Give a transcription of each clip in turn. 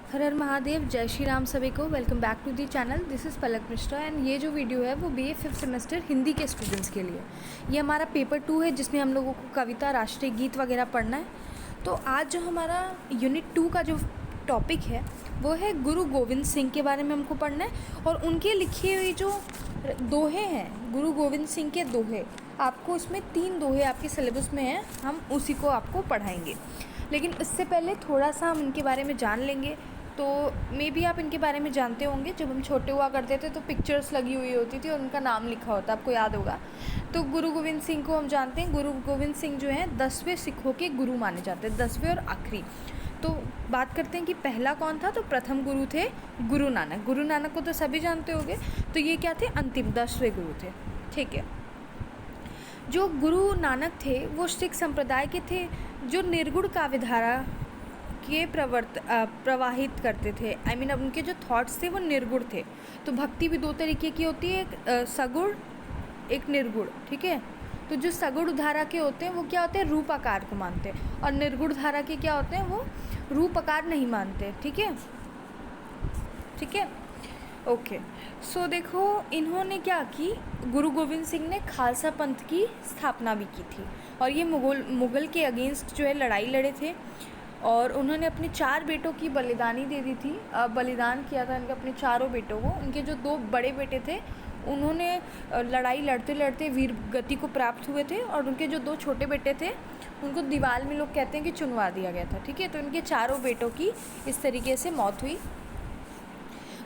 हर हर महादेव, जय श्री राम सभी को। Welcome back to the channel. This is Palak Mishra and ये जो वीडियो है वो BA 5th सेमेस्टर हिंदी के स्टूडेंट्स के लिए। ये हमारा पेपर 2 है जिसमें हम लोगों को कविता, राष्ट्रीय गीत वगैरह पढ़ना है। तो आज जो हमारा यूनिट 2 का जो टॉपिक है वो है गुरु गोविंद सिंह के बारे में हमको पढ़ना है और उनके लिखे हुए जो दोहे हैं, गुरु गोविंद सिंह के दोहे, आपको इसमें 3 दोहे आपके सिलेबस में हैं, हम उसी को आपको पढ़ाएंगे। लेकिन इससे पहले थोड़ा सा हम इनके बारे में जान लेंगे। तो मे बी आप इनके बारे में जानते होंगे, जब हम छोटे हुआ करते थे तो पिक्चर्स लगी हुई होती थी और उनका नाम लिखा होता, आपको याद होगा। तो गुरु गोविंद सिंह को हम जानते हैं, गुरु गोविंद सिंह जो हैं 10वें सिखों के गुरु माने जाते हैं, 10वें और आखिरी। तो बात करते हैं कि पहला कौन था। तो प्रथम गुरु थे गुरु नानक। गुरु नानक को तो सभी जानते होंगे। तो ये क्या थे? अंतिम 10वें गुरु थे। ठीक है। जो गुरु नानक थे वो सिख संप्रदाय के थे, जो निर्गुण काव्यधारा के प्रवाहित करते थे। अब उनके जो थॉट्स थे वो निर्गुण थे। तो भक्ति भी 2 तरीके की होती है, एक सगुण, एक निर्गुण। ठीक है। तो जो सगुण धारा के होते हैं वो क्या होते हैं? रूप आकार को मानते हैं, और निर्गुण धारा के क्या होते हैं? वो रूप आकार नहीं मानते। ठीक है, ठीक है, ओके। सो देखो, इन्होंने क्या की, गुरु गोविंद सिंह ने खालसा पंथ की स्थापना भी की थी और ये मुगल के अगेंस्ट जो है लड़ाई लड़े थे और उन्होंने अपने 4 बेटों की बलिदानी दे दी थी। बलिदान किया था इनके अपने चारों बेटों को। उनके जो 2 बड़े बेटे थे उन्होंने लड़ाई लड़ते लड़ते वीर गति को प्राप्त हुए थे, और उनके जो 2 छोटे बेटे थे उनको दीवार में लोग कहते हैं कि चुनवा दिया गया था। ठीक है। तो इनके चारों बेटों की इस तरीके से मौत हुई।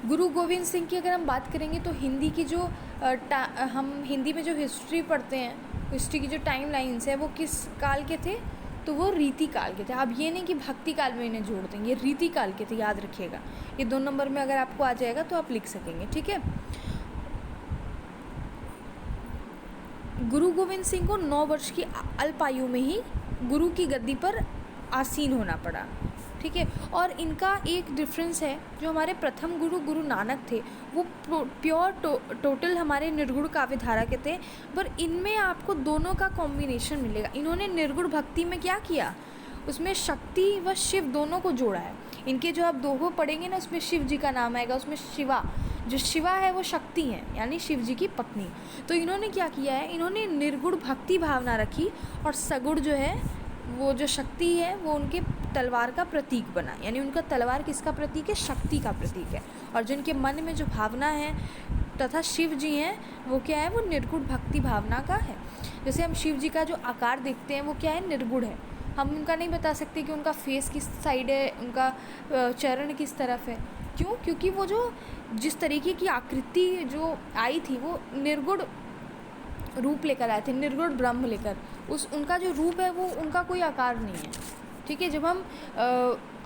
गुरु गोविंद सिंह की अगर हम बात करेंगे तो हिंदी की जो हम हिंदी में जो हिस्ट्री पढ़ते हैं, हिस्ट्री की जो टाइम लाइन्स है वो किस काल के थे? तो वो रीति काल के थे। अब ये नहीं कि भक्ति काल में इन्हें जोड़ देंगे, रीति काल के थे, याद रखिएगा। ये 2 नंबर में अगर आपको आ जाएगा तो आप लिख सकेंगे। ठीक है। गुरु गोविंद सिंह को 9 वर्ष की अल्प आयु में ही गुरु की गद्दी पर आसीन होना पड़ा। ठीक है। और इनका एक डिफरेंस है, जो हमारे प्रथम गुरु गुरु नानक थे वो प्योर टोटल हमारे निर्गुण काव्यधारा के थे, पर इनमें आपको दोनों का कॉम्बिनेशन मिलेगा। इन्होंने निर्गुण भक्ति में क्या किया, उसमें शक्ति व शिव दोनों को जोड़ा है। इनके जो आप दोहे पढ़ेंगे ना, उसमें शिव जी का नाम आएगा, उसमें शिवा, जो शिवा है वो शक्ति है, यानी शिव जी की पत्नी। तो इन्होंने क्या किया है, इन्होंने निर्गुण भक्ति भावना रखी और सगुण जो है वो जो शक्ति है वो उनके तलवार का प्रतीक बना। यानी उनका तलवार किसका प्रतीक है? शक्ति का प्रतीक है। और जो उनके मन में जो भावना है तथा शिव जी हैं वो क्या है? वो निर्गुण भक्ति भावना का है। जैसे हम शिव जी का जो आकार देखते हैं वो क्या है? निर्गुण है। हम उनका नहीं बता सकते कि उनका फेस किस साइड है, उनका चरण किस तरफ है। क्यों? क्योंकि वो जो जिस तरीके की आकृति जो आई थी वो निर्गुण रूप लेकर आए थे, निर्गुण ब्रह्म लेकर। उनका जो रूप है वो उनका कोई आकार नहीं है। ठीक है। जब हम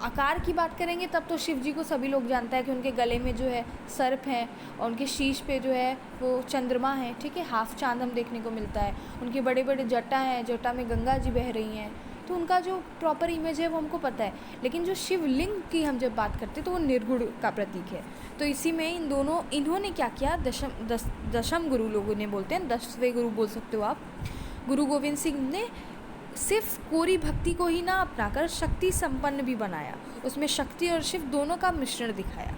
आकार की बात करेंगे तब तो शिव जी को सभी लोग जानता है कि उनके गले में जो है सर्प है और उनके शीश पे जो है वो चंद्रमा है। ठीक है। हाफ चांद हम देखने को मिलता है। उनके बड़े बड़े जटा हैं, जटा में गंगा जी बह रही हैं। तो उनका जो प्रॉपर इमेज है वो हमको पता है। लेकिन जो शिवलिंग की हम जब बात करते हैं तो वो निर्गुण का प्रतीक है। तो इसी में इन्होंने क्या किया, दशम गुरु लोगों ने बोलते हैं, 10वें गुरु बोल सकते हो आप। गुरु गोविंद सिंह ने सिर्फ कोरी भक्ति को ही ना अपनाकर शक्ति संपन्न भी बनाया। उसमें शक्ति और शिव दोनों का मिश्रण दिखाया।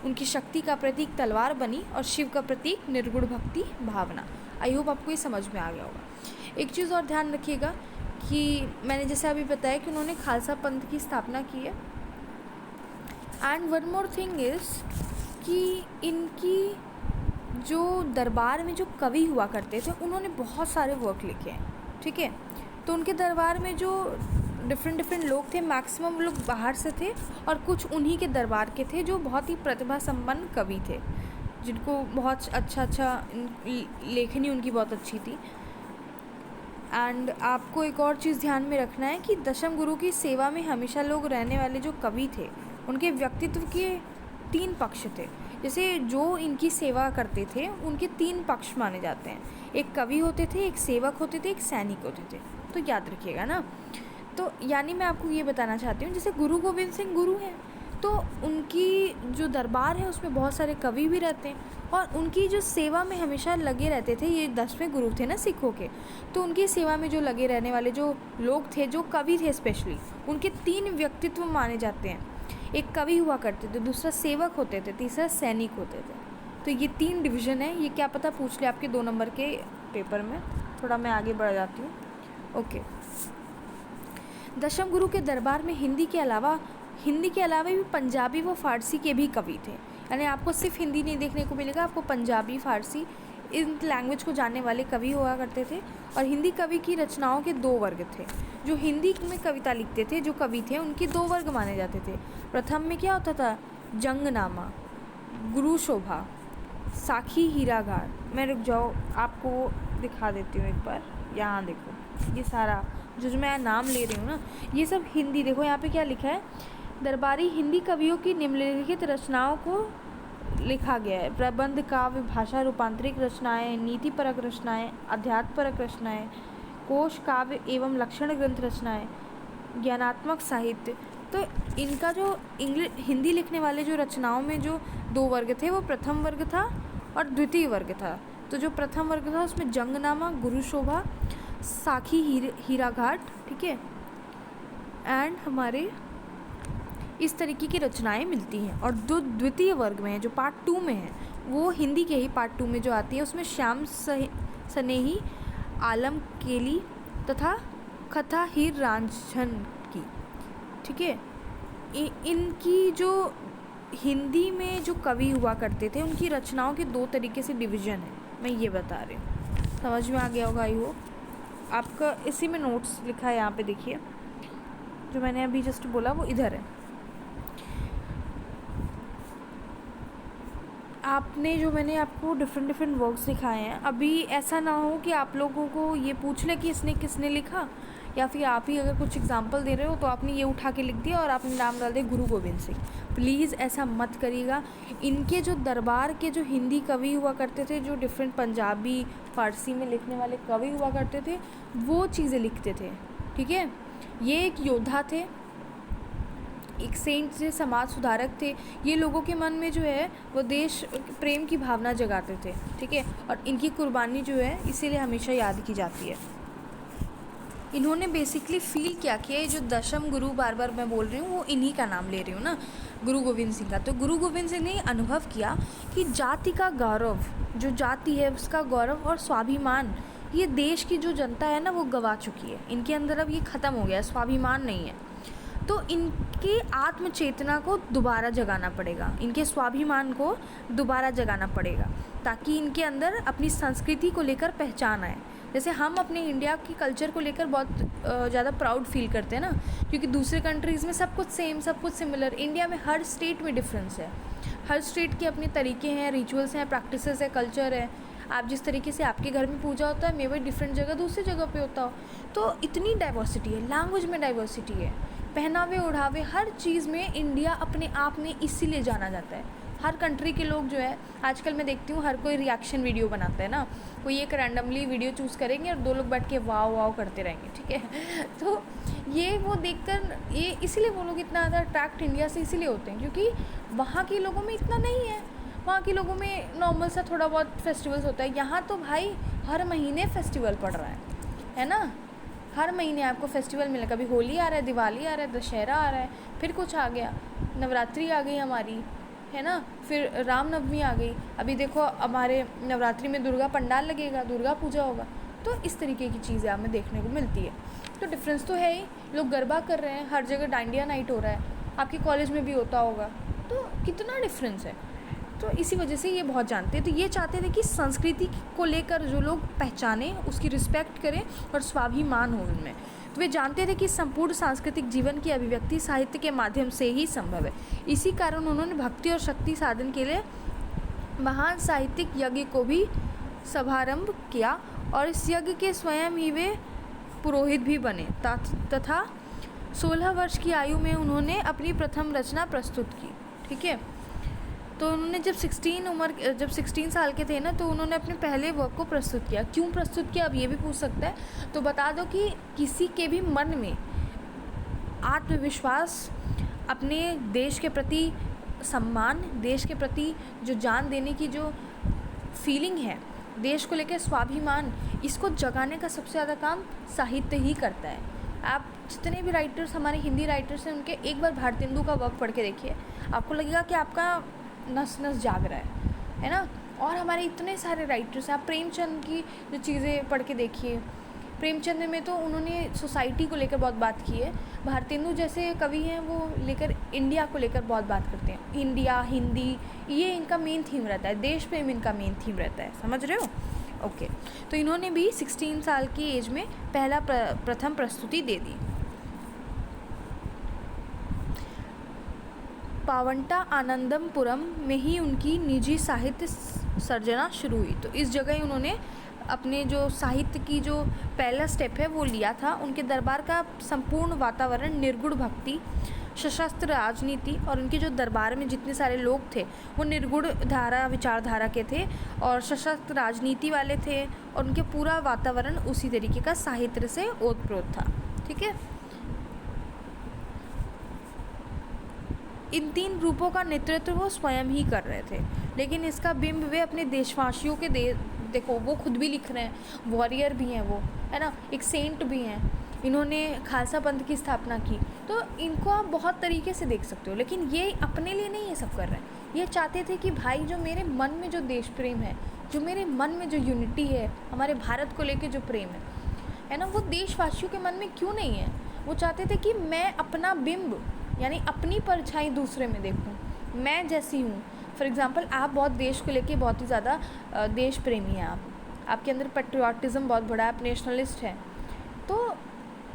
उनकी शक्ति का प्रतीक तलवार बनी और शिव का प्रतीक निर्गुण भक्ति भावना। आई होप आपको ये समझ में आ गया होगा। एक चीज़ और ध्यान रखिएगा कि मैंने जैसे अभी बताया कि उन्होंने खालसा पंथ की स्थापना की है। And one more thing is कि इनकी जो दरबार में जो कवि हुआ करते थे उन्होंने बहुत सारे वर्क लिखे हैं। ठीक है। तो उनके दरबार में जो डिफरेंट लोग थे, मैक्सिमम लोग बाहर से थे और कुछ उन्हीं के दरबार के थे जो बहुत ही प्रतिभा संपन्न कवि थे, जिनको बहुत अच्छा लेखनी उनकी बहुत अच्छी थी। एंड आपको एक और चीज़ ध्यान में रखना है कि दशम गुरु की सेवा में हमेशा लोग रहने वाले जो कवि थे उनके व्यक्तित्व के 3 पक्ष थे। जैसे जो इनकी सेवा करते थे उनके 3 पक्ष माने जाते हैं। एक कवि होते थे, एक सेवक होते थे, एक सैनिक होते थे। तो याद रखिएगा ना। तो यानी मैं आपको ये बताना चाहती हूँ, जैसे गुरु गोविंद सिंह गुरु हैं तो उनकी जो दरबार है उसमें बहुत सारे कवि भी रहते हैं और उनकी जो सेवा में हमेशा लगे रहते थे। ये 10वें गुरु थे ना सिखों के, तो उनकी सेवा में जो लगे रहने वाले जो लोग थे, जो कवि थे स्पेशली, उनके 3 व्यक्तित्व माने जाते हैं। एक कवि हुआ करते थे, दूसरा सेवक होते थे, तीसरा सैनिक होते थे। तो ये 3 डिवीज़न है। ये क्या पता पूछ ले आपके 2 नंबर के पेपर में। थोड़ा मैं आगे बढ़ जाती हूँ। ओके, दशम गुरु के दरबार में हिंदी के अलावा भी पंजाबी व फारसी के भी कवि थे। यानी आपको सिर्फ हिंदी नहीं देखने को मिलेगा, आपको पंजाबी, फारसी इन लैंग्वेज को जानने वाले कवि हुआ करते थे। और हिंदी कवि की रचनाओं के 2 वर्ग थे। जो हिंदी में कविता लिखते थे, जो कवि थे, उनके 2 वर्ग माने जाते थे। प्रथम में क्या होता था? जंगनामा, गुरु शोभा, साखी हीराघाट। मैं रुक जाओ, आपको दिखा देती हूँ एक बार। यहाँ देखो, ये सारा जो मैं नाम ले रही हूँ ना, ये सब हिंदी। देखो यहाँ पे क्या लिखा है, दरबारी हिंदी कवियों की निम्नलिखित रचनाओं को लिखा गया है। प्रबंध, काव्य, भाषा रूपांतरिक रचनाएं, नीतिपरक रचनाएं, अध्यात्मपरक रचनाएं, कोश, काव्य एवं लक्षण ग्रंथ रचनाएं, ज्ञानात्मक साहित्य। तो इनका जो हिंदी लिखने वाले जो रचनाओं में जो 2 वर्ग थे, वो प्रथम वर्ग था और द्वितीय वर्ग था। तो जो प्रथम वर्ग था उसमें जंगनामा, गुरु शोभा, साखी हीराघाट, ठीक है, एंड हमारे इस तरीके की रचनाएं मिलती हैं। और जो द्वितीय वर्ग में है, जो पार्ट 2 में है, वो हिंदी के ही पार्ट 2 में जो आती है, उसमें श्याम सनेही, आलम केली तथा कथा हीर रांझन की, ठीक है। इनकी जो हिंदी में जो कवि हुआ करते थे, उनकी रचनाओं के 2 तरीके से डिवीज़न है, मैं ये बता रही हूँ। समझ में आ गया होगा, आई होप। आपका इसी में नोट्स लिखा है, यहाँ पे देखिए, जो मैंने अभी जस्ट बोला वो इधर है। आपने जो मैंने आपको डिफरेंट वर्क्स दिखाए हैं, अभी ऐसा ना हो कि आप लोगों को ये पूछ ले कि इसने किसने लिखा, या फिर आप ही अगर कुछ एग्जांपल दे रहे हो तो आपने ये उठा के लिख दिया और आपने नाम डाल दिया गुरु गोविंद सिंह। प्लीज़ ऐसा मत करिएगा। इनके जो दरबार के जो हिंदी कवि हुआ करते थे, जो डिफरेंट पंजाबी, फारसी में लिखने वाले कवि हुआ करते थे, वो चीज़ें लिखते थे, ठीक है। ये एक योद्धा थे, एक सेंट थे, समाज सुधारक थे। ये लोगों के मन में जो है वो देश प्रेम की भावना जगाते थे, ठीक है। और इनकी कुर्बानी जो है इसीलिए हमेशा याद की जाती है। इन्होंने बेसिकली फील क्या किया, ये जो दशम गुरु बार बार मैं बोल रही हूँ, वो इन्हीं का नाम ले रही हूँ ना, गुरु गोविंद सिंह का। तो गुरु गोविंद सिंह ने अनुभव किया कि जाति का गौरव, जो जाति है उसका गौरव और स्वाभिमान, ये देश की जो जनता है ना, वो गवा चुकी है। इनके अंदर अब ये ख़त्म हो गया, स्वाभिमान नहीं है। तो इनके आत्म चेतना को दोबारा जगाना पड़ेगा, इनके स्वाभिमान को दोबारा जगाना पड़ेगा, ताकि इनके अंदर अपनी संस्कृति को लेकर पहचान आए। जैसे हम अपने इंडिया की कल्चर को लेकर बहुत ज़्यादा प्राउड फील करते हैं ना, क्योंकि दूसरे कंट्रीज़ में सब कुछ सेम, सब कुछ सिमिलर। इंडिया में हर स्टेट में डिफरेंस है, हर स्टेट के अपने तरीके हैं, रिचुअल्स हैं, प्रैक्टिसेस है, कल्चर है। आप जिस तरीके से आपके घर में पूजा होता है, मे बी डिफरेंट जगह दूसरी जगह पे होता हो। तो इतनी डाइवर्सिटी है, लैंग्वेज में डाइवर्सिटी है, पहनावे ओढ़ावे, हर चीज़ में इंडिया अपने आप में इसीलिए जाना जाता है। हर कंट्री के लोग जो है, आजकल मैं देखती हूँ हर कोई रिएक्शन वीडियो बनाता है ना, कोई एक रैंडमली वीडियो चूज़ करेंगे और 2 लोग बैठ के वाव वाव करते रहेंगे, ठीक है। तो ये वो देखकर ये इसीलिए वो लोग इतना ज़्यादा अट्रैक्ट इंडिया से इसीलिए होते हैं, क्योंकि वहाँ के लोगों में इतना नहीं है। वहाँ के लोगों में नॉर्मल सा थोड़ा बहुत फेस्टिवल्स होता है। यहाँ तो भाई हर महीने फेस्टिवल पड़ रहा है ना, हर महीने आपको फेस्टिवल मिले। कभी होली आ रहा है, दिवाली आ रहा है, दशहरा आ रहा है, फिर कुछ आ गया, नवरात्रि आ गई हमारी, है ना, फिर रामनवमी आ गई। अभी देखो हमारे नवरात्रि में दुर्गा पंडाल लगेगा, दुर्गा पूजा होगा। तो इस तरीके की चीज़ें हमें देखने को मिलती है। तो डिफरेंस तो है ही, लोग गरबा कर रहे हैं, हर जगह डांडिया नाइट हो रहा है, आपके कॉलेज में भी होता होगा। तो कितना डिफरेंस है। तो इसी वजह से ये बहुत जानते हैं। तो ये चाहते थे कि संस्कृति को लेकर जो लोग पहचाने, उसकी रिस्पेक्ट करें और स्वाभिमान हो उनमें। तो वे जानते थे कि संपूर्ण सांस्कृतिक जीवन की अभिव्यक्ति साहित्य के माध्यम से ही संभव है। इसी कारण उन्होंने भक्ति और शक्ति साधन के लिए महान साहित्यिक यज्ञ को भी शुभारंभ किया, और इस यज्ञ के स्वयं ही वे पुरोहित भी बने तथा 16 वर्ष की आयु में उन्होंने अपनी प्रथम रचना प्रस्तुत की, ठीक है। तो उन्होंने जब 16 साल के थे ना, तो उन्होंने अपने पहले वर्क को प्रस्तुत किया। क्यों प्रस्तुत किया, अब ये भी पूछ सकता है। तो बता दो कि किसी के भी मन में आत्मविश्वास, अपने देश के प्रति सम्मान, देश के प्रति जो जान देने की जो फीलिंग है, देश को लेकर स्वाभिमान, इसको जगाने का सबसे ज़्यादा काम साहित्य ही करता है। आप जितने भी राइटर्स हमारे हिंदी राइटर्स हैं उनके एक बार भारतेंदु का वर्क पढ़ के देखिए, आपको लगेगा कि आपका नस नस जाग रहा है ना। और हमारे इतने सारे राइटर्स हैं, आप प्रेमचंद की जो चीज़ें पढ़ के देखिए, प्रेमचंद में तो उन्होंने सोसाइटी को लेकर बहुत बात की है। भारतेंदु जैसे कवि हैं वो लेकर इंडिया को लेकर बहुत बात करते हैं, इंडिया, हिंदी, ये इनका मेन थीम रहता है, देश प्रेम इनका मेन थीम रहता है, समझ रहे हो। ओके, तो इन्होंने भी 16 साल की एज में पहला प्रथम प्रस्तुति दे दी। पावंटा आनंदमपुरम में ही उनकी निजी साहित्य सर्जना शुरू हुई। तो इस जगह ही उन्होंने अपने जो साहित्य की जो पहला स्टेप है वो लिया था। उनके दरबार का संपूर्ण वातावरण निर्गुण भक्ति, सशस्त्र राजनीति, और उनके जो दरबार में जितने सारे लोग थे वो निर्गुण धारा विचारधारा के थे और सशस्त्र राजनीति वाले थे, और उनके पूरा वातावरण उसी तरीके का साहित्य से ओतप्रोत था। ठीक है, इन 3 रूपों का नेतृत्व वो स्वयं ही कर रहे थे, लेकिन इसका बिंब वे अपने देशवासियों के देखो वो खुद भी लिख रहे हैं, वॉरियर भी हैं वो, है ना, एक सेंट भी हैं, इन्होंने खालसा पंथ की स्थापना की, तो इनको आप बहुत तरीके से देख सकते हो। लेकिन ये अपने लिए नहीं ये सब कर रहे हैं, ये चाहते थे कि भाई जो मेरे मन में जो देश प्रेम है, जो मेरे मन में जो यूनिटी है, हमारे भारत को लेके जो प्रेम है ना, वो देशवासियों के मन में क्यों नहीं है। वो चाहते थे कि मैं अपना बिंब यानी अपनी परछाई दूसरे में देखूं, मैं जैसी हूँ। फॉर एग्ज़ाम्पल, आप बहुत देश को लेके बहुत ही ज़्यादा देश प्रेमी हैं, आपके अंदर पेट्रियाटिज़म बहुत बड़ा है, आप नेशनलिस्ट हैं, तो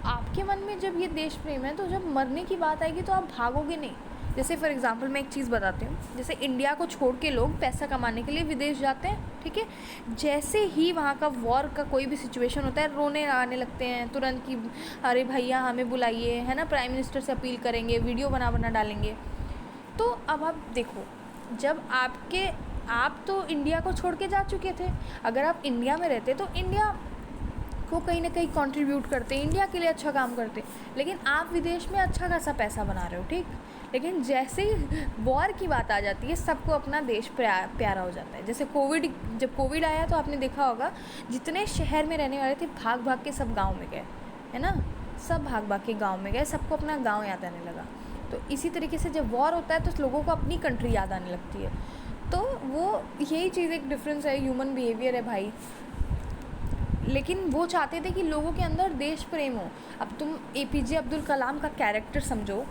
आपके मन में जब ये देश प्रेम है तो जब मरने की बात आएगी तो आप भागोगे नहीं। जैसे फॉर एग्ज़ाम्पल मैं एक चीज़ बताती हूँ, जैसे इंडिया को छोड़ के लोग पैसा कमाने के लिए विदेश जाते हैं, ठीक है, जैसे ही वहाँ का वॉर का कोई भी सिचुएशन होता है रोने आने लगते हैं तुरंत कि अरे भैया हमें बुलाइए, है ना, प्राइम मिनिस्टर से अपील करेंगे, वीडियो बना डालेंगे। तो अब आप देखो, जब आप तो इंडिया को छोड़ के जा चुके थे, अगर आप इंडिया में रहते तो इंडिया को कहीं ना कहीं कंट्रीब्यूट करते, इंडिया के लिए अच्छा काम करते, लेकिन आप विदेश में अच्छा खासा पैसा बना रहे हो, ठीक, लेकिन जैसे ही वॉर की बात आ जाती है सबको अपना देश प्यारा हो जाता है। जैसे जब कोविड आया तो आपने देखा होगा जितने शहर में रहने वाले थे भाग भाग के सब गांव में गए, है ना, सब भाग भाग के गांव में गए, सबको अपना गांव याद आने लगा। तो इसी तरीके से जब वॉर होता है तो लोगों को अपनी कंट्री याद आने लगती है। तो वो यही चीज़ एक डिफरेंस है, ह्यूमन बिहेवियर है भाई। लेकिन वो चाहते थे कि लोगों के अंदर देश प्रेम हो। अब तुम APJ अब्दुल कलाम का कैरेक्टर समझो,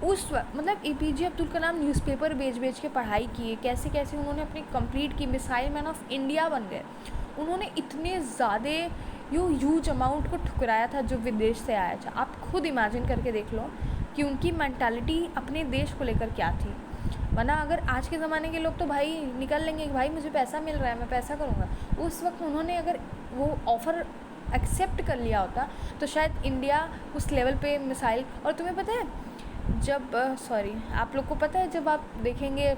उस वक्त मतलब APJ अब्दुल कलाम न्यूज़पेपर बेच के पढ़ाई किए, कैसे कैसे उन्होंने अपनी कंप्लीट की, मिसाइल मैन ऑफ इंडिया बन गए। उन्होंने इतने ज़्यादा ह्यूज अमाउंट को ठुकराया था जो विदेश से आया था। आप खुद इमेजिन करके देख लो कि उनकी मेंटालिटी अपने देश को लेकर क्या थी। वरना अगर आज के ज़माने के लोग तो भाई निकल लेंगे कि भाई मुझे पैसा मिल रहा है मैं पैसा करूँगा, उस वक्त उन्होंने अगर वो ऑफ़र एक्सेप्ट कर लिया होता तो शायद इंडिया उस लेवल पे मिसाइल। और तुम्हें पता है जब आप लोग को पता है, जब आप देखेंगे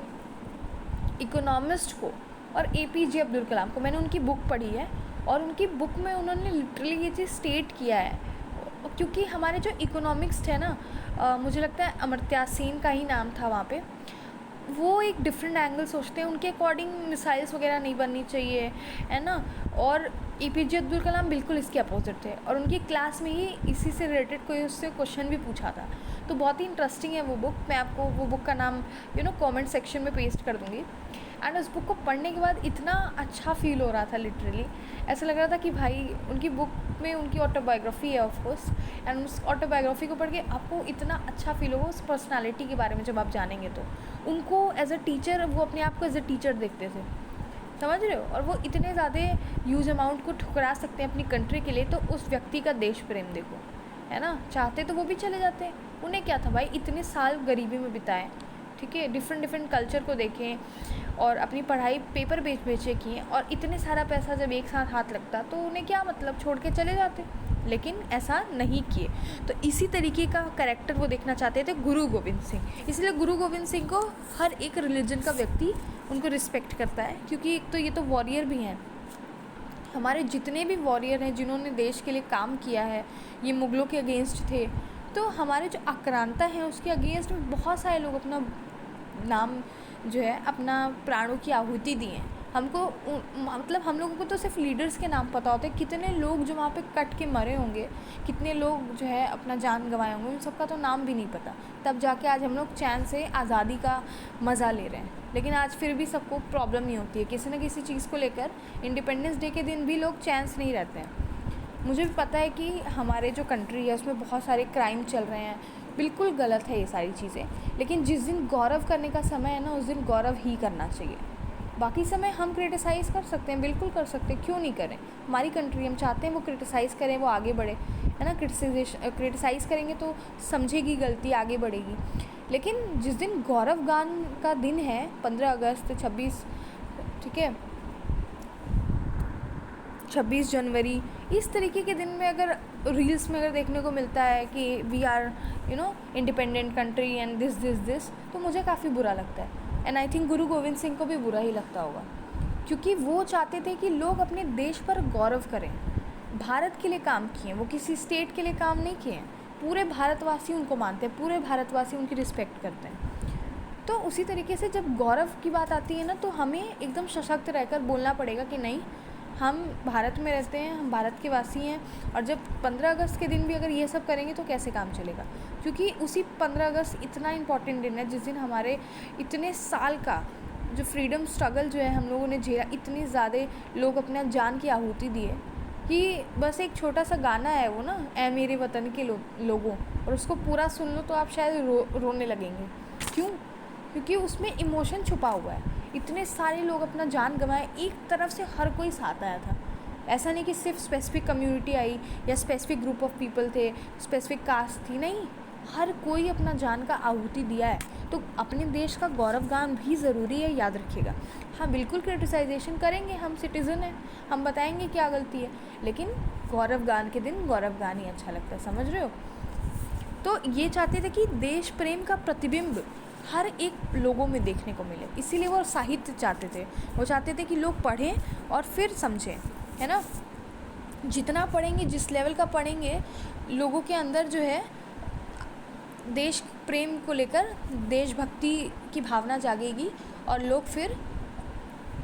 इकोनॉमिस्ट को और APJ अब्दुल कलाम को, मैंने उनकी बुक पढ़ी है और उनकी बुक में उन्होंने लिटरली ये चीज़ स्टेट किया है, क्योंकि हमारे जो इकोनॉमिक्स है ना, मुझे लगता है अमर्त्य सेन का ही नाम था वहाँ पे, वो एक डिफरेंट एंगल सोचते हैं, उनके अकॉर्डिंग मिसाइल्स वगैरह नहीं बननी चाहिए, है ना। और APJ अब्दुल कलाम बिल्कुल इसके अपोजिट थे, और उनकी क्लास में ही इसी से रिलेटेड कोई उससे क्वेश्चन भी पूछा था। तो बहुत ही इंटरेस्टिंग है वो बुक, मैं आपको वो बुक का नाम कमेंट सेक्शन में पेस्ट कर दूँगी। एंड उस बुक को पढ़ने के बाद इतना अच्छा फील हो रहा था, लिटरली ऐसा लग रहा था कि भाई उनकी बुक में उनकी ऑटोबायोग्राफी है ऑफ कोर्स, एंड उस ऑटोबायोग्राफी को पढ़ के आपको इतना अच्छा फील होगा उस पर्सनालिटी के बारे में जब आप जानेंगे। तो उनको एज अ टीचर, वो अपने आप को एज अ टीचर देखते थे, समझ रहे हो, और वो इतने ज़्यादा ह्यूज अमाउंट को ठुकरा सकते हैं अपनी कंट्री के लिए। तो उस व्यक्ति का देश प्रेम देखो, है ना, चाहते तो वो भी चले जाते, उन्हें क्या था भाई, इतने साल गरीबी में बिताए, ठीक है, डिफरेंट कल्चर को देखें और अपनी पढ़ाई पेपर बेचे किए, और इतने सारा पैसा जब एक साथ हाथ लगता तो उन्हें क्या मतलब, छोड़ के चले जाते, लेकिन ऐसा नहीं किए। तो इसी तरीके का कैरेक्टर वो देखना चाहते थे गुरु गोविंद सिंह, इसलिए गुरु गोविंद सिंह को हर एक रिलीजन का व्यक्ति उनको रिस्पेक्ट करता है, क्योंकि एक तो ये तो वॉरियर भी हैं, हमारे जितने भी वॉरियर हैं जिन्होंने देश के लिए काम किया है, ये मुग़लों के अगेंस्ट थे, तो हमारे जो आक्रांता हैं उसके अगेंस्ट में बहुत सारे लोग अपना नाम जो है अपना प्राणों की आहुति दी हैं। मतलब हम लोगों को तो सिर्फ लीडर्स के नाम पता होते हैं, कितने लोग जो वहाँ पे कट के मरे होंगे, कितने लोग जो है अपना जान गंवाए होंगे, उन सबका तो नाम भी नहीं पता। तब जाके आज हम लोग चैन से आज़ादी का मज़ा ले रहे हैं। लेकिन आज फिर भी सबको प्रॉब्लम नहीं होती है किसी न किसी चीज़ को लेकर। इंडिपेंडेंस डे के दिन भी लोग चैन से नहीं रहते हैं। मुझे भी पता है कि हमारे जो कंट्री है उसमें बहुत सारे क्राइम चल रहे हैं, बिल्कुल गलत है ये सारी चीज़ें, लेकिन जिस दिन गौरव करने का समय है ना, उस दिन गौरव ही करना चाहिए। बाकी समय हम क्रिटिसाइज़ कर सकते हैं, बिल्कुल कर सकते हैं, क्यों नहीं करें। हमारी कंट्री, हम चाहते हैं वो क्रिटिसाइज़ करें, वो आगे बढ़े, है ना। क्रिटिसाइज़ करेंगे तो समझेगी गलती, आगे बढ़ेगी। लेकिन जिस दिन गौरव गान का दिन है, 15 अगस्त, 26 जनवरी, इस तरीके के दिन में अगर रील्स में अगर देखने को मिलता है कि we are independent country and this, तो मुझे काफ़ी बुरा लगता है। एंड आई थिंक गुरु गोविंद सिंह को भी बुरा ही लगता होगा, क्योंकि वो चाहते थे कि लोग अपने देश पर गौरव करें। भारत के लिए काम किए, वो किसी स्टेट के लिए काम नहीं किए। पूरे भारतवासी उनको मानते हैं, पूरे भारतवासी उनकी रिस्पेक्ट करते हैं। तो उसी तरीके से जब गौरव की बात आती है ना, तो हमें एकदम सशक्त रहकर बोलना पड़ेगा कि नहीं, हम भारत में रहते हैं, हम भारत के वासी हैं। और जब 15 अगस्त के दिन भी अगर ये सब करेंगे तो कैसे काम चलेगा, क्योंकि उसी 15 अगस्त इतना इम्पॉर्टेंट दिन है जिस दिन हमारे इतने साल का जो फ्रीडम स्ट्रगल जो है हम लोगों ने झेला, इतनी ज़्यादा लोग अपना जान की आहुति दी है कि बस एक छोटा सा गाना है वो ना, ऐ मेरे वतन के लोगों, और उसको पूरा सुन लो तो आप शायद रोने लगेंगे। क्यों? क्योंकि उसमें इमोशन छुपा हुआ है। इतने सारे लोग अपना जान गंवाए, एक तरफ से हर कोई साथ आया था। ऐसा नहीं कि सिर्फ स्पेसिफिक कम्युनिटी आई या स्पेसिफिक ग्रुप ऑफ पीपल थे, स्पेसिफिक कास्ट थी, नहीं, हर कोई अपना जान का आहुति दिया है। तो अपने देश का गौरव गान भी ज़रूरी है, याद रखिएगा। हाँ, बिल्कुल क्रिटिसाइजेशन करेंगे, हम सिटीज़न हैं, हम बताएंगे क्या गलती है, लेकिन गौरव गान के दिन गौरव गान ही अच्छा लगता है, समझ रहे हो। तो ये चाहते थे कि देश प्रेम का प्रतिबिंब हर एक लोगों में देखने को मिले, इसीलिए वो साहित्य चाहते थे। वो चाहते थे कि लोग पढ़ें और फिर समझें, है ना। जितना पढ़ेंगे, जिस लेवल का पढ़ेंगे, लोगों के अंदर जो है देश प्रेम को लेकर देशभक्ति की भावना जागेगी और लोग फिर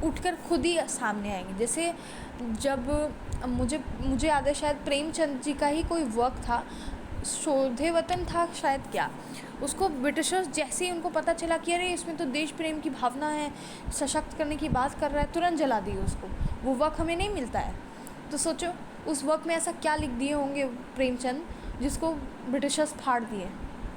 उठकर खुद ही सामने आएंगे। जैसे जब मुझे याद है, शायद प्रेमचंद जी का ही कोई वर्क था, शोधे वतन था शायद, क्या उसको ब्रिटिशर्स जैसे ही उनको पता चला कि अरे इसमें तो देश प्रेम की भावना है, सशक्त करने की बात कर रहा है, तुरंत जला दिए उसको। वो वर्क हमें नहीं मिलता है, तो सोचो उस वर्क में ऐसा क्या लिख दिए होंगे प्रेमचंद, जिसको ब्रिटिशर्स फाड़ दिए,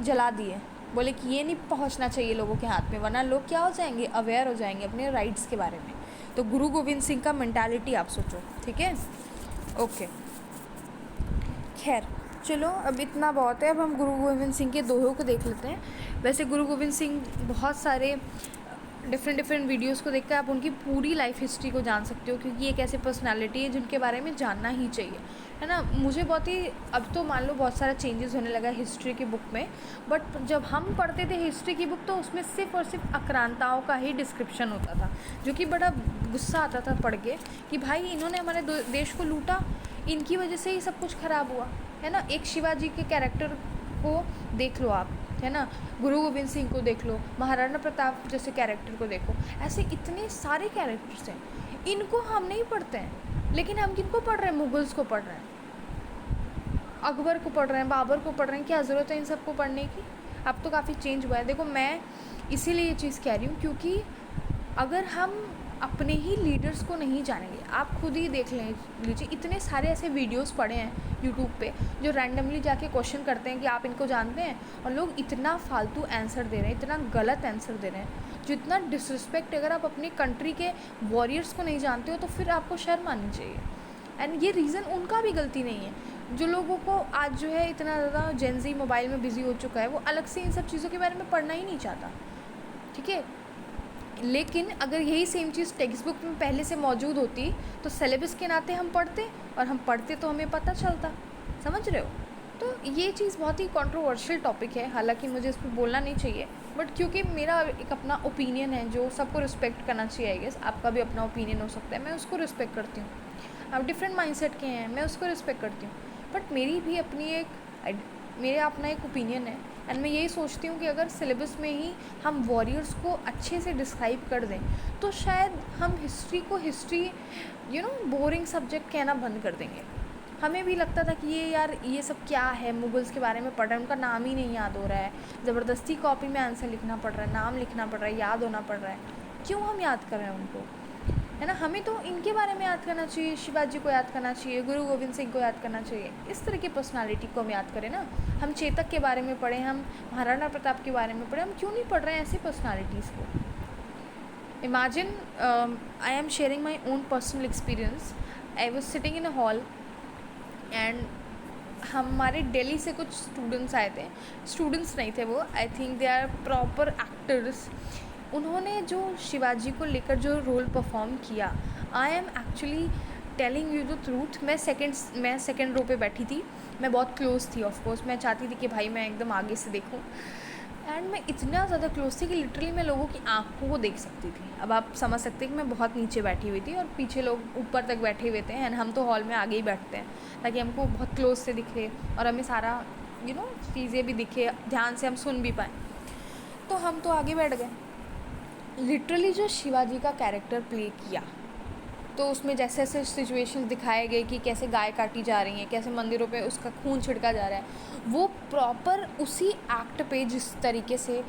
जला दिए, बोले कि ये नहीं पहुंचना चाहिए लोगों के हाथ में, वरना लोग क्या हो जाएंगे, अवेयर हो जाएंगे अपने राइट्स के बारे में। तो गुरु गोविंद सिंह का मेंटालिटी आप सोचो, ठीक है। ओके, खैर चलो, अब इतना बहुत है। अब हम गुरु गोविंद सिंह के दोहों को देख लेते हैं। वैसे गुरु गोविंद सिंह बहुत सारे डिफरेंट वीडियोस को देखकर आप उनकी पूरी लाइफ हिस्ट्री को जान सकते हो, क्योंकि एक ऐसे पर्सनालिटी है जिनके बारे में जानना ही चाहिए, है ना। मुझे बहुत ही, अब तो मान लो बहुत सारा चेंजेस होने लगा हिस्ट्री की बुक में, बट जब हम पढ़ते थे हिस्ट्री की बुक तो उसमें सिर्फ और सिर्फ आक्रांताओं का ही डिस्क्रिप्शन होता था, जो कि बड़ा गुस्सा आता था पढ़ के कि भाई इन्होंने हमारे देश को लूटा, इनकी वजह से ही सब कुछ ख़राब हुआ, है ना। एक शिवाजी के कैरेक्टर को देख लो आप, है ना, गुरु गोविंद सिंह को देख लो, महाराणा प्रताप जैसे कैरेक्टर को देखो, ऐसे इतने सारे कैरेक्टर्स हैं, इनको हम नहीं पढ़ते हैं। लेकिन हम किनको पढ़ रहे हैं? मुगल्स को पढ़ रहे हैं, अकबर को पढ़ रहे हैं, बाबर को पढ़ रहे हैं। क्या ज़रूरत है इन सबको पढ़ने की? अब तो काफ़ी चेंज हुआ है। देखो, मैं इसीलिए ये चीज़ कह रही हूँ क्योंकि अगर हम अपने ही लीडर्स को नहीं जानेंगे, आप खुद ही देख लीजिए, इतने सारे ऐसे वीडियोस पड़े हैं यूट्यूब पे जो रैंडमली जाके क्वेश्चन करते हैं कि आप इनको जानते हैं, और लोग इतना फालतू आंसर दे रहे हैं, इतना गलत आंसर दे रहे हैं, जो इतना डिसरिस्पेक्ट। अगर आप अपनी कंट्री के वॉरियर्स को नहीं जानते हो तो फिर आपको शर्म आनी चाहिए। एंड ये रीज़न उनका भी गलती नहीं है। जो लोगों को आज जो है इतना ज़्यादा जेनजी मोबाइल में बिजी हो चुका है, वो अलग से इन सब चीज़ों के बारे में पढ़ना ही नहीं चाहता, ठीक है। लेकिन अगर यही सेम चीज़ टेक्स्ट बुक में पहले से मौजूद होती तो सिलेबस के नाते हम पढ़ते, और हम पढ़ते तो हमें पता चलता, समझ रहे हो। तो ये चीज़ बहुत ही कंट्रोवर्शियल टॉपिक है, हालांकि मुझे इस पर बोलना नहीं चाहिए, बट क्योंकि मेरा एक अपना ओपिनियन है जो सबको रिस्पेक्ट करना चाहिए। आई गेस आपका भी अपना ओपिनियन हो सकता है, मैं उसको रिस्पेक्ट करती हूँ। आप डिफरेंट माइंडसेट के हैं, मैं उसको रिस्पेक्ट करती हूँ, बट मेरी भी अपनी मेरा अपना एक ओपिनियन है एंड मैं यही सोचती हूँ कि अगर सिलेबस में ही हम वॉरियर्स को अच्छे से डिस्क्राइब कर दें तो शायद हम हिस्ट्री को हिस्ट्री बोरिंग सब्जेक्ट कहना बंद कर देंगे। हमें भी लगता था कि ये सब क्या है, मुगल्स के बारे में पढ़ रहे हैं, उनका नाम ही नहीं याद हो रहा है, ज़बरदस्ती कॉपी में आंसर लिखना पड़ रहा है, नाम लिखना पड़ रहा है, याद होना पड़ रहा है, क्यों हम याद कर रहे हैं उनको, है ना। हमें तो इनके बारे में याद करना चाहिए, शिवाजी को याद करना चाहिए, गुरु गोविंद सिंह को याद करना चाहिए, इस तरह की पर्सनालिटी को हम याद करें ना। हम चेतक के बारे में पढ़ें, हम महाराणा प्रताप के बारे में पढ़ें, हम क्यों नहीं पढ़ रहे हैं ऐसी पर्सनालिटीज़ को। Imagine I am sharing my own personal experience. I was sitting in a hall and हमारे दिल्ली से कुछ स्टूडेंट्स आए थे, स्टूडेंट्स नहीं थे वो, I think they are proper actors. उन्होंने जो शिवाजी को लेकर जो रोल परफॉर्म किया, I am actually telling you the truth, मैं सेकेंड रो पे बैठी थी, मैं बहुत क्लोज थी, ऑफ कोर्स मैं चाहती थी कि भाई मैं एकदम आगे से देखूं, एंड मैं इतना ज़्यादा क्लोज थी कि लिटरली मैं लोगों की आंखों को देख सकती थी। अब आप समझ सकते हैं कि मैं बहुत नीचे बैठी हुई थी और पीछे लोग ऊपर तक बैठे हुए थे, एंड हम तो हॉल में आगे ही बैठते हैं ताकि हमको बहुत क्लोज से दिखे और हमें सारा चीज़ें भी दिखे, ध्यान से हम सुन भी पाएँ। तो हम तो आगे बैठ गए। लिटरली जो शिवाजी का कैरेक्टर प्ले किया, तो उसमें जैसे जैसे सिचुएशंस दिखाए गए कि कैसे गाय काटी जा रही हैं, कैसे मंदिरों पे उसका खून छिड़का जा रहा है, वो प्रॉपर उसी एक्ट पे जिस तरीके से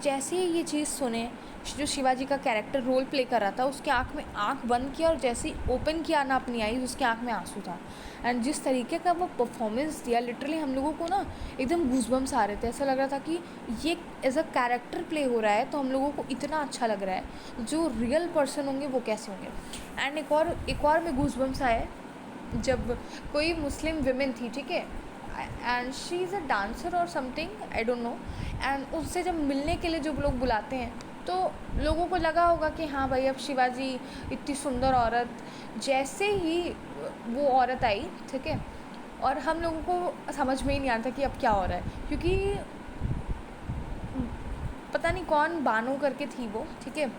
जैसे ही ये चीज़ सुने, जो शिवाजी का कैरेक्टर रोल प्ले कर रहा था, उसके आँख में आँख बंद किया और जैसे ही ओपन किया ना अपनी आईज, उसके आँख में आंसू था। एंड जिस तरीके का वो परफॉर्मेंस दिया, लिटरली हम लोगों को ना एकदम गूज़बम्स आ रहे थे, ऐसा लग रहा था कि ये एज अ कैरेक्टर प्ले हो रहा है तो हम लोगों को इतना अच्छा लग रहा है, जो रियल पर्सन होंगे वो कैसे होंगे। एंड एक और में गूज़बम्स आए जब कोई मुस्लिम विमेन थी, ठीक है, and she is a dancer और something, I don't know, and उससे जब मिलने के लिए जो लोग बुलाते हैं तो लोगों को लगा होगा कि हाँ भाई अब शिवाजी, इतनी सुंदर औरत, जैसे ही वो औरत आई, ठीक है, और हम लोगों को समझ में ही नहीं आता कि अब क्या हो रहा है, क्योंकि पता नहीं कौन बानो करके थी वो, ठीक है,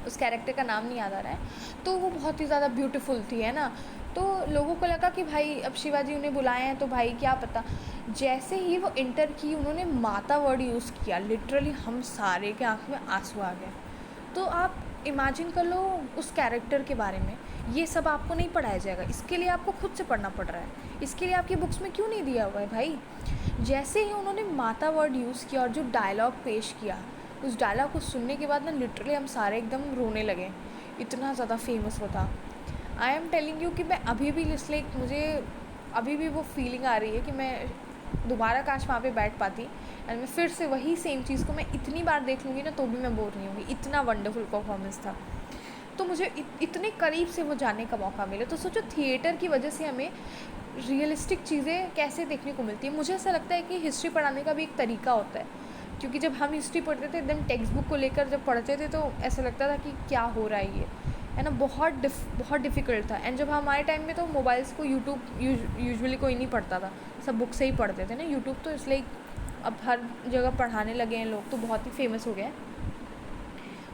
उस कैरेक्टर का नाम नहीं याद आ रहा है, तो वो बहुत ही ज़्यादा ब्यूटीफुल थी, है ना। तो लोगों को लगा कि भाई अब शिवाजी उन्हें बुलाए हैं तो भाई क्या पता, जैसे ही वो इंटर की उन्होंने माता वर्ड यूज़ किया, लिटरली हम सारे के आँख में आंसू आ गए। तो आप इमेजिन कर लो उस कैरेक्टर के बारे में, ये सब आपको नहीं पढ़ाया जाएगा, इसके लिए आपको खुद से पढ़ना पड़ रहा है, इसके लिए आपकी बुक्स में क्यों नहीं दिया हुआ है भाई। जैसे ही उन्होंने माता वर्ड यूज़ किया और जो डायलॉग पेश किया, उस डायलॉग को सुनने के बाद ना लिटरली हम सारे एकदम रोने लगे, इतना ज़्यादा फेमस वो था। आई एम टेलिंग यू कि मैं अभी भी लाइक मुझे अभी भी वो फीलिंग आ रही है कि मैं दोबारा काश वहाँ पे बैठ पाती एंड मैं फिर से वही सेम चीज़ को मैं इतनी बार देख लूँगी ना तो भी मैं बोर नहीं होंगी, इतना वंडरफुल परफॉर्मेंस था। तो मुझे इतने करीब से वो जाने का मौका मिला। तो सोचो थिएटर की वजह से हमें रियलिस्टिक चीज़ें कैसे देखने को मिलती है। मुझे ऐसा लगता है कि हिस्ट्री पढ़ाने का भी एक तरीका होता है, क्योंकि जब हम हिस्ट्री पढ़ते थे एकदम टेक्स्ट बुक को लेकर जब पढ़ते थे तो ऐसा लगता था कि क्या हो रहा है ये, है ना, बहुत डिफ़िकल्ट था। एंड जब हमारे टाइम में तो मोबाइल्स को यूट्यूब यूजुअली कोई नहीं पढ़ता था, सब बुक से ही पढ़ते थे ना। यूट्यूब तो इसलिए अब हर जगह पढ़ाने लगे हैं लोग, तो बहुत ही फेमस हो गया है।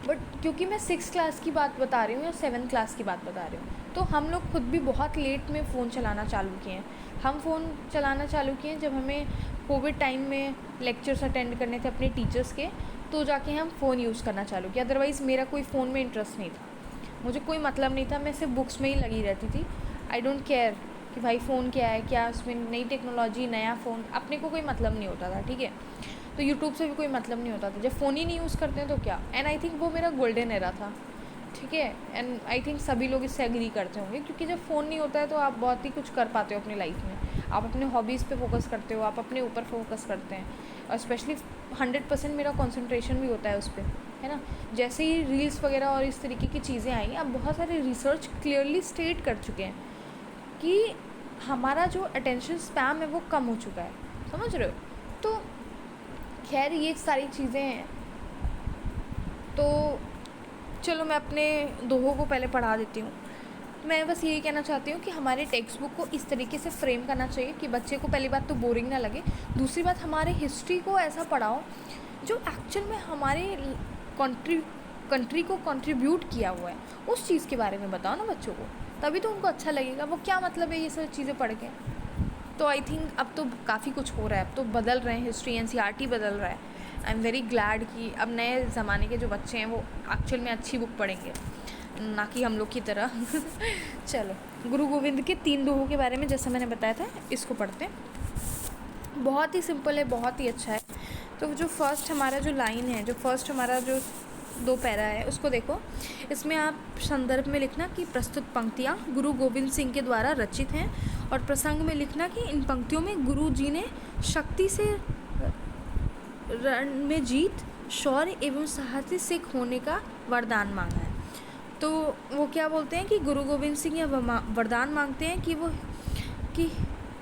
बट क्योंकि मैं 6th क्लास की बात बता रही हूँ या 7th क्लास की बात बता रही हूँ, तो हम लोग खुद भी बहुत लेट में फ़ोन चलाना चालू किए हैं। हम फ़ोन चलाना चालू किए जब हमें कोविड टाइम में लेक्चर्स अटेंड करने थे अपने टीचर्स के, तो जाके हम फ़ोन यूज़ करना चालू किया। अदरवाइज़ मेरा कोई फ़ोन में इंटरेस्ट नहीं था, मुझे कोई मतलब नहीं था, मैं सिर्फ बुक्स में ही लगी रहती थी। आई डोंट केयर कि भाई फ़ोन क्या है, क्या उसमें नई टेक्नोलॉजी, नया फ़ोन, अपने को कोई मतलब नहीं होता था, ठीक है। तो यूट्यूब से भी कोई मतलब नहीं होता था, जब फ़ोन ही नहीं यूज़ करते हैं तो क्या। एंड आई थिंक वो मेरा गोल्डन एरा था, ठीक है। एंड आई थिंक सभी लोग इससे एग्री करते होंगे, क्योंकि जब फ़ोन नहीं होता है तो आप बहुत ही कुछ कर पाते हो अपनी लाइफ में, आप अपने हॉबीज़ पे फोकस करते हो, आप अपने ऊपर फोकस करते हैं, और स्पेशली 100% मेरा कंसंट्रेशन भी होता है उस पर, है ना। जैसे ही रील्स वगैरह और इस तरीके की चीज़ें आई, अब बहुत सारे रिसर्च क्लियरली स्टेट कर चुके हैं कि हमारा जो अटेंशन स्पैम है वो कम हो चुका है, समझ रहे हो। तो खैर ये सारी चीज़ें हैं, तो चलो मैं अपने दोहों को पहले पढ़ा देती हूँ। मैं बस यही कहना चाहती हूँ कि हमारे टेक्स्ट बुक को इस तरीके से फ्रेम करना चाहिए कि बच्चे को पहली बात तो बोरिंग ना लगे, दूसरी बात हमारे हिस्ट्री को ऐसा पढ़ाओ जो एक्चुअल में हमारे कंट्री को कंट्रीब्यूट किया हुआ है, उस चीज़ के बारे में बताओ ना बच्चों को, तभी तो उनको अच्छा लगेगा। वो क्या मतलब है ये सब चीज़ें पढ़ के, तो आई थिंक अब तो काफ़ी कुछ हो रहा है, अब तो बदल रहे हैं, हिस्ट्री एनसीईआरटी बदल रहा है। आई एम वेरी ग्लैड कि अब नए ज़माने के जो बच्चे हैं वो एक्चुअल में अच्छी बुक पढ़ेंगे, ना कि हम लोग की तरह। चलो, गुरु गोविंद के 3 दोहों के बारे में जैसा मैंने बताया था, इसको पढ़ते हैं। बहुत ही सिंपल है, बहुत ही अच्छा है। तो जो फर्स्ट हमारा जो लाइन है, जो फर्स्ट हमारा जो 2 पैरा है, उसको देखो। इसमें आप संदर्भ में लिखना कि प्रस्तुत पंक्तियाँ गुरु गोविंद सिंह के द्वारा रचित हैं, और प्रसंग में लिखना कि इन पंक्तियों में गुरु जी ने शक्ति से रण में जीत, शौर्य एवं साहसी सिख होने का वरदान मांगा है। तो वो क्या बोलते हैं कि गुरु गोविंद सिंह यह वरदान मांगते हैं कि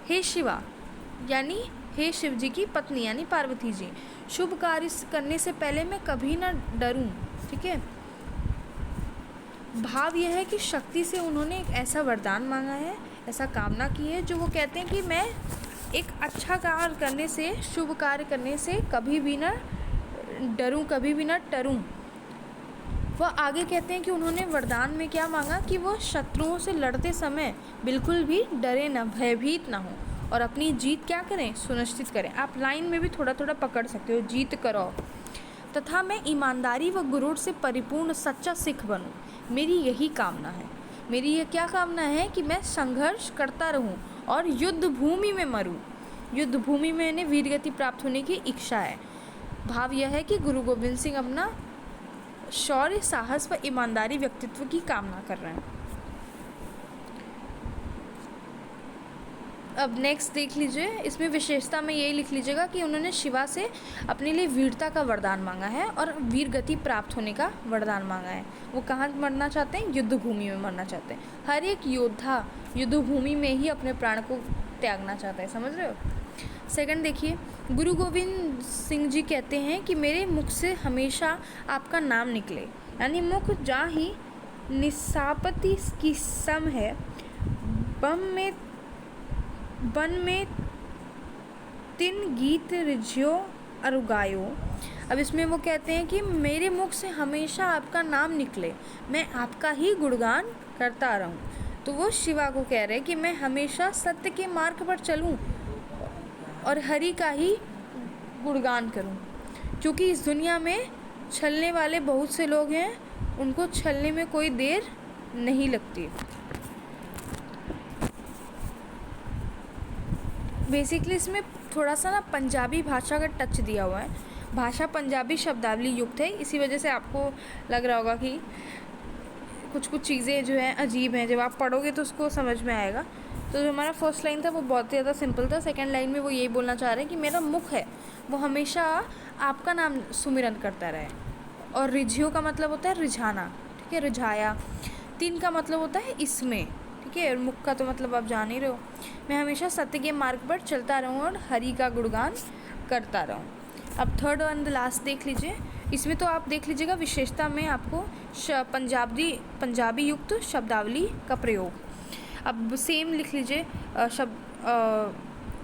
हे शिवा, यानी हे शिव जी की पत्नी यानी पार्वती जी, शुभ कार्य करने से पहले मैं कभी ना डरूं। ठीक है, भाव यह है कि शक्ति से उन्होंने एक ऐसा वरदान मांगा है, ऐसा कामना की है, जो वो कहते हैं कि मैं एक अच्छा कार्य करने से, शुभ कार्य करने से कभी भी ना डरूं, कभी भी ना टरूं। वह आगे कहते हैं कि उन्होंने वरदान में क्या मांगा कि वो शत्रुओं से लड़ते समय बिल्कुल भी डरे ना, भयभीत ना हो, और अपनी जीत क्या करें, सुनिश्चित करें। आप लाइन में भी थोड़ा थोड़ा पकड़ सकते हो, जीत करो। तथा मैं ईमानदारी व गुरूर से परिपूर्ण सच्चा सिख बनूं, मेरी यही कामना है। मेरी यह क्या कामना है कि मैं संघर्ष करता रहूं और युद्ध भूमि में मरूं। युद्ध भूमि में इन्हें वीरगति प्राप्त होने की इच्छा है। भाव यह है कि गुरु गोविंद सिंह अपना शौर्य, साहस व ईमानदारी व्यक्तित्व की कामना कर रहे हैं। अब नेक्स्ट देख लीजिए, इसमें विशेषता में यही लिख लीजिएगा कि उन्होंने शिवा से अपने लिए वीरता का वरदान मांगा है और वीर गति प्राप्त होने का वरदान मांगा है। वो कहाँ मरना चाहते हैं, युद्ध भूमि में मरना चाहते हैं। हर एक योद्धा युद्ध भूमि में ही अपने प्राण को त्यागना चाहता है, समझ रहे हो। सेकंड देखिए, गुरु गोविंद सिंह जी कहते हैं कि मेरे मुख से हमेशा आपका नाम निकले, यानी मुख जहाँ ही निसापति की सम है, बन में तिन गीत रिझ्यो अरुगायो। अब इसमें वो कहते हैं कि मेरे मुख से हमेशा आपका नाम निकले, मैं आपका ही गुणगान करता रहूं। तो वो शिवा को कह रहे हैं कि मैं हमेशा सत्य के मार्ग पर चलूं और हरि का ही गुणगान करूं, क्योंकि इस दुनिया में छलने वाले बहुत से लोग हैं, उनको छलने में कोई देर नहीं लगती। बेसिकली इसमें थोड़ा सा ना पंजाबी भाषा का टच दिया हुआ है। भाषा पंजाबी शब्दावली युक्त है, इसी वजह से आपको लग रहा होगा कि कुछ कुछ चीज़ें जो हैं अजीब हैं। जब आप पढ़ोगे तो उसको समझ में आएगा। तो जो हमारा फर्स्ट लाइन था वो बहुत ही ज़्यादा सिंपल था। सेकंड लाइन में वो यही बोलना चाह रहे हैं कि मेरा मुख है वो हमेशा आपका नाम सुमिरन करता रहे। और रिझियो का मतलब होता है रिझाना, ठीक है, रिझाया। तीन का मतलब होता है इसमें, ठीक है, और मुख का तो मतलब आप जान ही रहे हो। मैं हमेशा सत्य के मार्ग पर चलता रहूँ और हरि का गुणगान करता रहूँ। अब थर्ड एंड लास्ट देख लीजिए। इसमें तो आप देख लीजिएगा विशेषता में आपको पंजाबी युक्त शब्दावली का प्रयोग। अब सेम लिख लीजिए,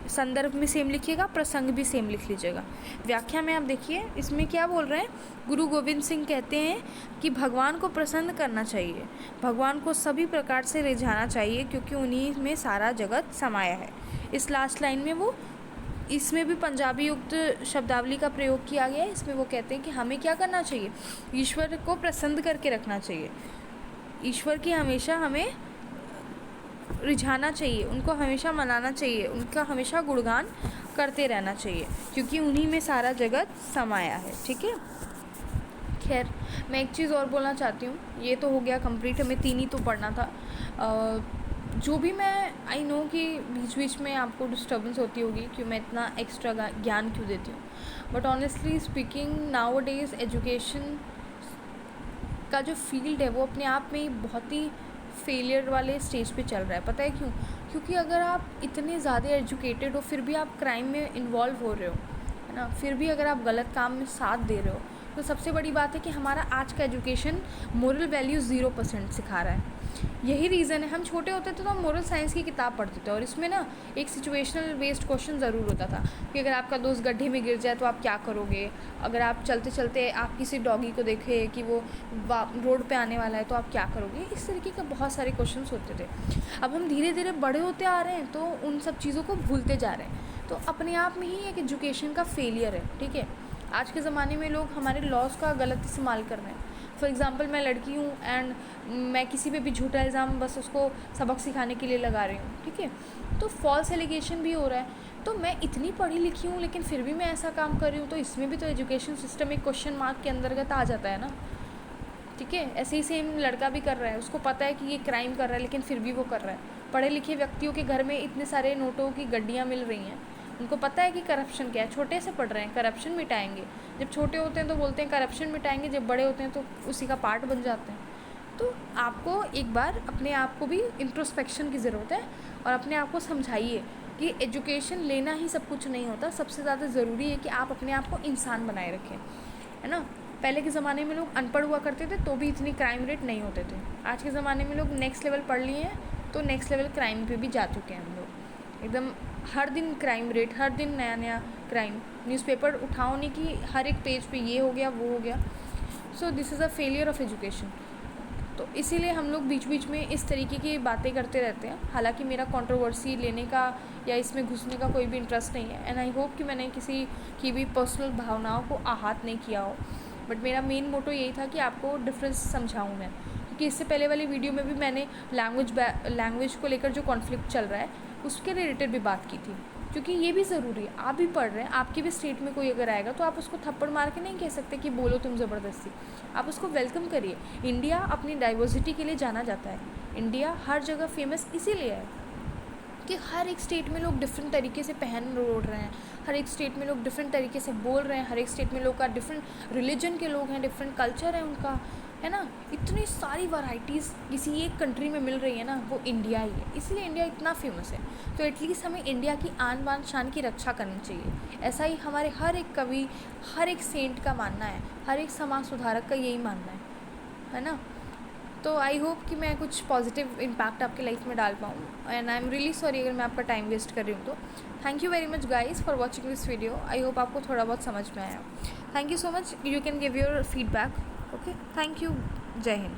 संदर्भ में सेम लिखिएगा, प्रसंग भी सेम लिख लीजिएगा। व्याख्या में आप देखिए इसमें क्या बोल रहे हैं। गुरु गोविंद सिंह कहते हैं कि भगवान को प्रसन्न करना चाहिए, भगवान को सभी प्रकार से रिझाना चाहिए, क्योंकि उन्हीं में सारा जगत समाया है। इस लास्ट लाइन में वो इसमें भी पंजाबी युक्त शब्दावली का प्रयोग किया गया है। इसमें वो कहते हैं कि हमें क्या करना चाहिए, ईश्वर को प्रसन्न करके रखना चाहिए, ईश्वर की हमेशा हमें रिझाना चाहिए, उनको हमेशा मनाना चाहिए, उनका हमेशा गुणगान करते रहना चाहिए, क्योंकि उन्हीं में सारा जगत समाया है। ठीक है, खैर मैं एक चीज़ और बोलना चाहती हूँ। ये तो हो गया कंप्लीट, हमें 3 ही तो पढ़ना था। जो भी मैं आई नो कि बीच बीच में आपको डिस्टर्बेंस होती होगी कि मैं इतना एक्स्ट्रा ज्ञान क्यों देती हूँ, but honestly speaking now days education का जो फील्ड है वो अपने आप में ही बहुत ही फेलियर वाले स्टेज पे चल रहा है। पता है क्यों? क्योंकि अगर आप इतने ज़्यादा एजुकेटेड हो फिर भी आप क्राइम में इन्वॉल्व हो रहे हो, है ना, फिर भी अगर आप गलत काम में साथ दे रहे हो, तो सबसे बड़ी बात है कि हमारा आज का एजुकेशन मोरल वैल्यू 0% सिखा रहा है। यही रीज़न है, हम छोटे होते थे तो हम मोरल साइंस की किताब पढ़ते थे और इसमें ना एक सिचुएशनल बेस्ड क्वेश्चन ज़रूर होता था कि अगर आपका दोस्त गड्ढे में गिर जाए तो आप क्या करोगे, अगर आप चलते चलते आप किसी डॉगी को देखें कि वो रोड पे आने वाला है तो आप क्या करोगे। इस तरीके के बहुत सारे क्वेश्चन होते थे। अब हम धीरे धीरे बड़े होते आ रहे हैं तो उन सब चीज़ों को भूलते जा रहे हैं, तो अपने आप में ही एक एजुकेशन का फेलियर है। ठीक है, आज के ज़माने में लोग हमारे लॉज का गलत इस्तेमाल कर रहे हैं। फॉर एग्ज़ाम्पल मैं लड़की हूँ एंड मैं किसी पे भी झूठा इल्ज़ाम बस उसको सबक सिखाने के लिए लगा रही हूँ। ठीक है, तो फॉल्स एलिगेशन भी हो रहा है। तो मैं इतनी पढ़ी लिखी हूँ लेकिन फिर भी मैं ऐसा काम कर रही हूँ, तो इसमें भी तो एजुकेशन सिस्टम एक क्वेश्चन मार्क के अंतर्गत आ जाता है ना। ठीक है, ऐसे ही सेम लड़का भी कर रहा है, उसको पता है कि ये क्राइम कर रहा है लेकिन फिर भी वो कर रहा है। पढ़े लिखे व्यक्तियों के घर में इतने सारे नोटों की गड्डियाँ मिल रही हैं, उनको पता है कि करप्शन क्या है, छोटे से पढ़ रहे हैं करप्शन मिटाएंगे। जब छोटे होते हैं तो बोलते हैं करप्शन मिटाएंगे, जब बड़े होते हैं तो उसी का पार्ट बन जाते हैं। तो आपको एक बार अपने आप को भी इंट्रोस्पेक्शन की ज़रूरत है और अपने आप को समझाइए कि एजुकेशन लेना ही सब कुछ नहीं होता, सबसे ज़्यादा ज़रूरी है कि आप अपने आप को इंसान बनाए रखें, है ना। पहले के ज़माने में लोग अनपढ़ हुआ करते थे तो भी इतनी क्राइम रेट नहीं होते थे। आज के ज़माने में लोग नेक्स्ट लेवल पढ़ लिए हैं तो नेक्स्ट लेवल क्राइम पे भी जा चुके हैं हम लोग। एकदम हर दिन क्राइम रेट, हर दिन नया नया क्राइम, न्यूज़पेपर उठाओ नहीं कि हर एक पेज पे ये हो गया वो हो गया। So this is a failure of education. तो इसीलिए हम लोग बीच बीच में इस तरीके की बातें करते रहते हैं। हालांकि मेरा कंट्रोवर्सी लेने का या इसमें घुसने का कोई भी इंटरेस्ट नहीं है एंड आई होप कि मैंने किसी की भी पर्सनल भावनाओं को आहत नहीं किया हो, बट मेरा मेन मोटो यही था कि आपको डिफरेंस समझाऊँ मैं। क्योंकि इससे पहले वाली वीडियो में भी मैंने लैंग्वेज को लेकर जो कॉन्फ्लिक्ट चल रहा है उसके रिलेटेड भी बात की थी, क्योंकि ये भी ज़रूरी है। आप भी पढ़ रहे हैं, आपके भी स्टेट में कोई अगर आएगा तो आप उसको थप्पड़ मार के नहीं कह सकते कि बोलो तुम ज़बरदस्ती, आप उसको वेलकम करिए। इंडिया अपनी डाइवर्सिटी के लिए जाना जाता है, इंडिया हर जगह फेमस इसीलिए है कि हर एक स्टेट में लोग डिफरेंट तरीके से पहन ओढ़ रहे हैं, हर एक स्टेट में लोग डिफरेंट तरीके से बोल रहे हैं, हर एक स्टेट में लोग का डिफरेंट रिलीजन के लोग हैं, डिफरेंट कल्चर है उनका, है ना। इतनी सारी वैरायटीज़ किसी एक कंट्री में मिल रही है ना, वो इंडिया ही है, इसलिए इंडिया इतना फेमस है। तो एटलीस्ट हमें इंडिया की आन बान शान की रक्षा करनी चाहिए। ऐसा ही हमारे हर एक कवि, हर एक सेंट का मानना है, हर एक समाज सुधारक का यही मानना है ना। तो आई होप कि मैं कुछ पॉजिटिव इम्पैक्ट आपके लाइफ में डाल पाऊँ and I am really sorry अगर मैं आपका टाइम वेस्ट कर रही हूँ। तो thank you very much guys for watching this video. I hope आपको थोड़ा बहुत समझ में आया। Thank you so much, you can give your feedback. Okay, thank you, जय हिंद।